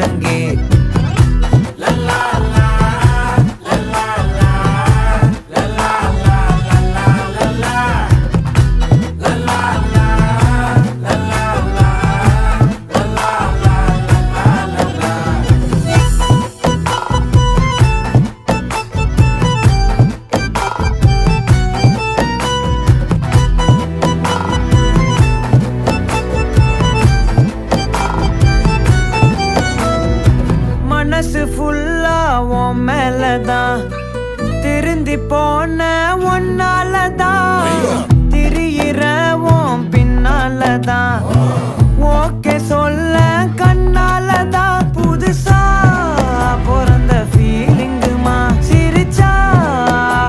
முழங்கே. மனசு ஃபுல்லா உன் மேலதான், திருந்தி போன ஒன்னாலதான், திரியிற உன் பின்னாலதான், ஓகே சொல்ல கண்ணாலதான்,